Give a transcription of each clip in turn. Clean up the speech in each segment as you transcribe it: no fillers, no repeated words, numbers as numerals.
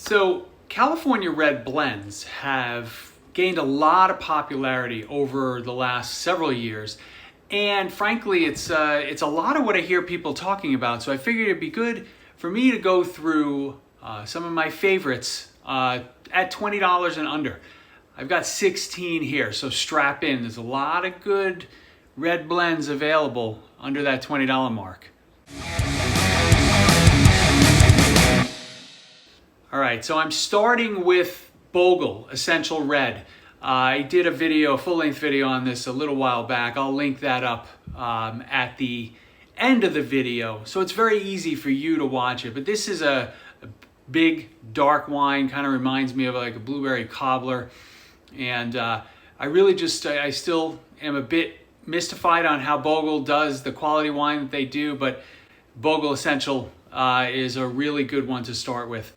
So California red blends have gained a lot of popularity over the last several years, and frankly it's a lot of what I hear people talking about. So I figured it'd be good for me to go through some of my favorites at $20 and under. I've got 16 here, so strap in. There's a lot of good red blends available under that $20 mark. All right, so I'm starting with Bogle Essential Red. I did a full-length video on this a little while back. I'll link that up at the end of the video, so it's very easy for you to watch it. But this is a big, dark wine, kind of reminds me of like a blueberry cobbler. And I still am a bit mystified on how Bogle does the quality wine that they do, but Bogle Essential is a really good one to start with.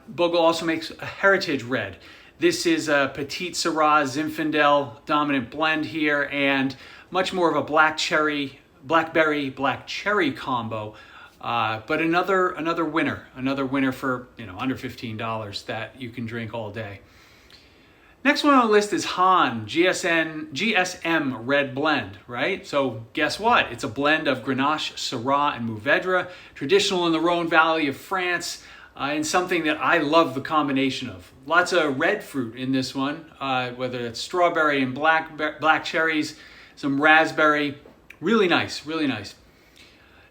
Bogle also makes a heritage red. This is a Petite Sirah Zinfandel dominant blend here, and much more of a blackberry black cherry combo. But another winner for under $15 that you can drink all day. Next one on the list is Han GSM Red Blend, right? So guess what? It's a blend of Grenache, Syrah, and Mourvedre, traditional in the Rhone Valley of France, and something that I love the combination of. Lots of red fruit in this one, whether it's strawberry and black cherries, some raspberry. Really nice, really nice.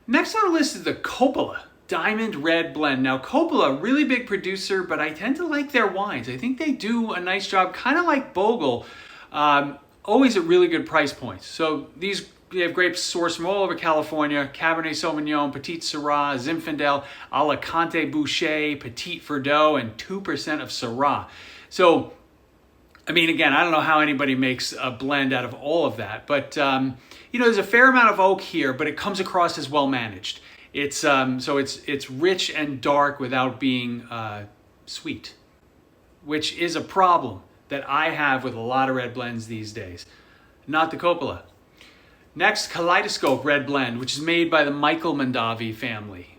Next on the list is the Coppola Diamond Red Blend. Now Coppola, really big producer, but I tend to like their wines. I think they do a nice job, kind of like Bogle, always at really good price points. So they have grapes sourced from all over California: Cabernet Sauvignon, Petite Sirah, Zinfandel, Alicante Bouschet, Petit Verdot, and 2% of Syrah. So, I mean, again, I don't know how anybody makes a blend out of all of that, but there's a fair amount of oak here, but it comes across as well managed. It's rich and dark without being sweet, which is a problem that I have with a lot of red blends these days. Not the Coppola. Next, Kaleidoscope Red Blend, which is made by the Michael Mondavi family.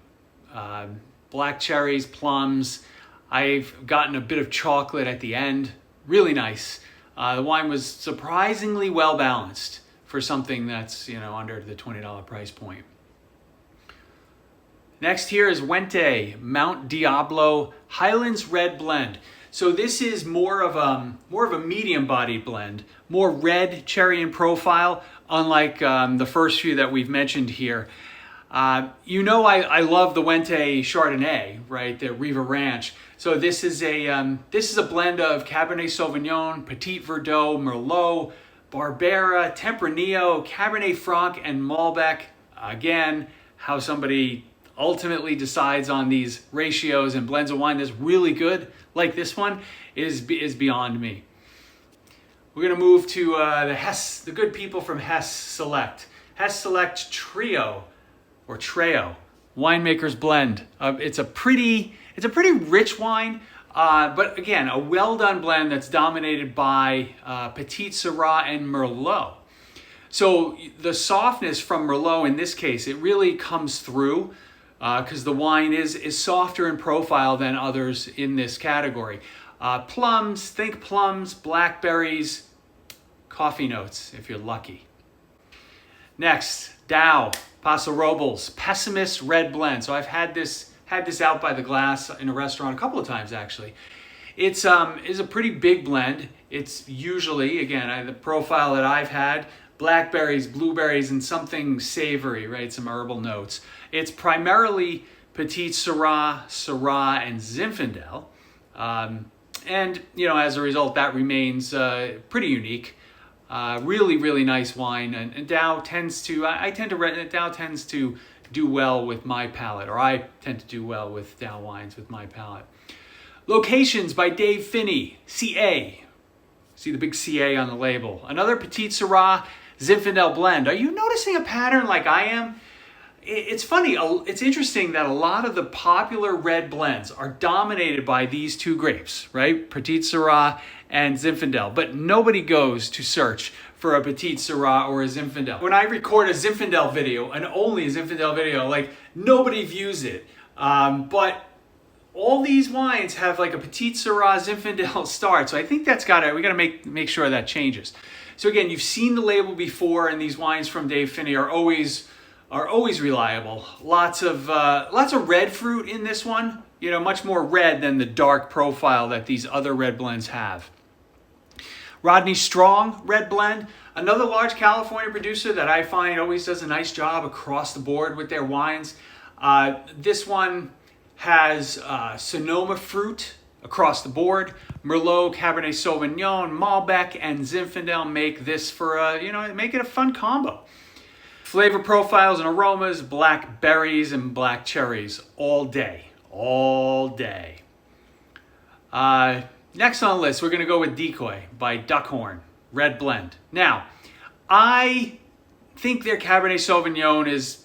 Black cherries, plums. I've gotten a bit of chocolate at the end. Really nice. The wine was surprisingly well balanced for something that's under the $20 price point. Next here is Wente Mount Diablo Highlands Red Blend. So this is more of a medium-bodied blend, more red cherry in profile, unlike the first few that we've mentioned here. I love the Wente Chardonnay, right? The Riva Ranch. So this is a blend of Cabernet Sauvignon, Petit Verdot, Merlot, Barbera, Tempranillo, Cabernet Franc, and Malbec. Again, how somebody ultimately decides on these ratios and blends of wine that's really good, like this one, is beyond me. We're going to move to the good people from Hess Select. Hess Select Trio, or Treo, Winemaker's Blend. It's a pretty rich wine, but again, a well-done blend that's dominated by Petite Sirah and Merlot. So the softness from Merlot in this case, it really comes through because the wine is softer in profile than others in this category. Plums, think plums, blackberries, coffee notes if you're lucky. Next, Dow Paso Robles Pessimist Red Blend. So I've had this out by the glass in a restaurant a couple of times actually. It's a pretty big blend. It's usually, again, the profile that I've had, blackberries, blueberries, and something savory, right? Some herbal notes. It's primarily Petite Sirah, and Zinfandel. And as a result, that remains pretty unique. Really, really nice wine. And Dow tends to do well with my palate, or I tend to do well with Dow wines with my palate. Locations by Dave Finney, CA. See the big CA on the label. Another Petite Sirah Zinfandel blend. Are you noticing a pattern like I am? It's funny, it's interesting that a lot of the popular red blends are dominated by these two grapes, right? Petite Sirah and Zinfandel, but nobody goes to search for a Petite Sirah or a Zinfandel. When I record a Zinfandel video, and only a Zinfandel video, like nobody views it. But all these wines have like a Petit Syrah Zinfandel start. So I think we gotta make sure that changes. So again, you've seen the label before, and these wines from Dave Phinney are always reliable. Lots of red fruit in this one. You know, much more red than the dark profile that these other red blends have. Rodney Strong red blend, another large California producer that I find always does a nice job across the board with their wines. This one has Sonoma fruit across the board. Merlot, Cabernet Sauvignon, Malbec, and Zinfandel make this make it a fun combo. Flavor profiles and aromas, black berries and black cherries all day. Next on the list, we're going to go with Decoy by Duckhorn red blend. Now, I think their Cabernet Sauvignon is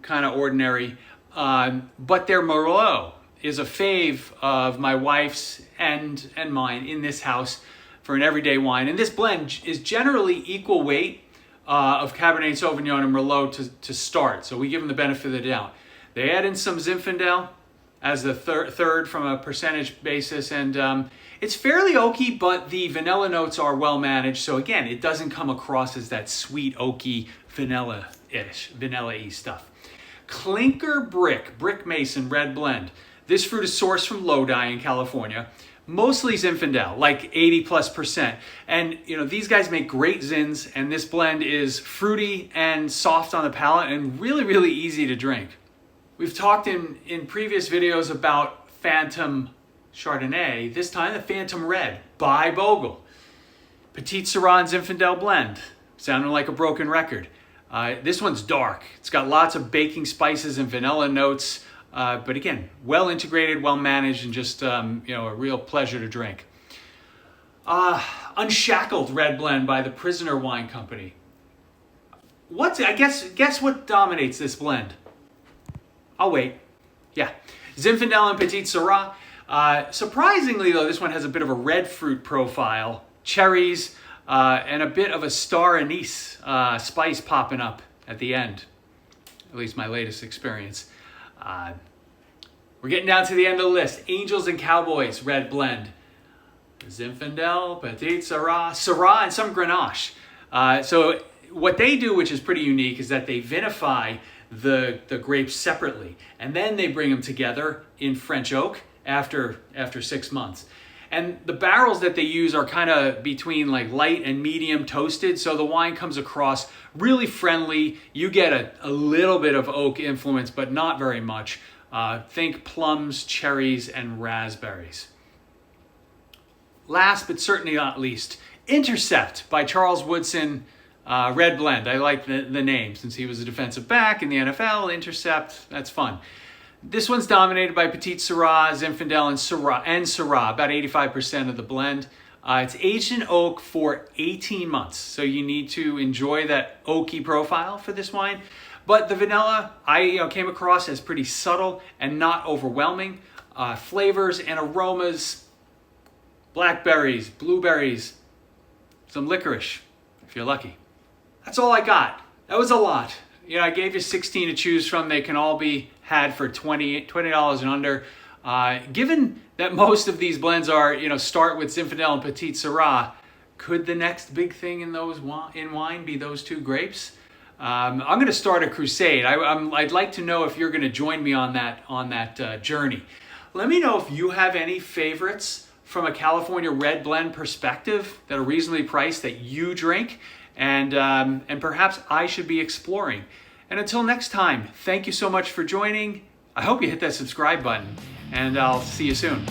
kind of ordinary, but their Merlot is a fave of my wife's and mine in this house for an everyday wine. And this blend is generally equal weight of Cabernet Sauvignon and Merlot to start. So we give them the benefit of the doubt. They add in some Zinfandel as the third from a percentage basis. And it's fairly oaky, but the vanilla notes are well managed. So again, it doesn't come across as that sweet oaky vanilla-y stuff. Clinker Brick Mason red blend. This fruit is sourced from Lodi in California. Mostly Zinfandel, like 80+%. And these guys make great zins, and this blend is fruity and soft on the palate and really, really easy to drink. We've talked in previous videos about Phantom Chardonnay, this time the Phantom Red by Bogle. Petit Syrah and Zinfandel blend, sounding like a broken record. This one's dark. It's got lots of baking spices and vanilla notes. But again, well integrated, well managed, and just a real pleasure to drink. Unshackled red blend by the Prisoner Wine Company. Guess what dominates this blend? I'll wait. Yeah, Zinfandel and Petit Syrah. Surprisingly though, this one has a bit of a red fruit profile, cherries, and a bit of a star anise spice popping up at the end. At least my latest experience. We're getting down to the end of the list. Angels and Cowboys red blend. Zinfandel, Petit Syrah, and some Grenache. So what they do, which is pretty unique, is that they vinify the grapes separately, and then they bring them together in French oak after 6 months. And the barrels that they use are kind of between like light and medium toasted, so the wine comes across really friendly. You get a little bit of oak influence, but not very much. Think plums, cherries, and raspberries. Last but certainly not least, Intercept by Charles Woodson red blend. I like the name since he was a defensive back in the NFL. Intercept, that's fun. This one's dominated by Petit Syrah, Zinfandel, and Syrah, about 85% of the blend. It's aged in oak for 18 months, so you need to enjoy that oaky profile for this wine. But the vanilla, I came across as pretty subtle and not overwhelming. Flavors and aromas, blackberries, blueberries, some licorice, if you're lucky. That's all I got. That was a lot. I gave you 16 to choose from. They can all be had for $20 and under. Given that most of these blends are, start with Zinfandel and Petit Syrah, could the next big thing in wine be those two grapes? I'm going to start a crusade. I'd like to know if you're going to join me on that journey. Let me know if you have any favorites from a California red blend perspective that are reasonably priced that you drink, and perhaps I should be exploring. And until next time, thank you so much for joining. I hope you hit that subscribe button, and I'll see you soon.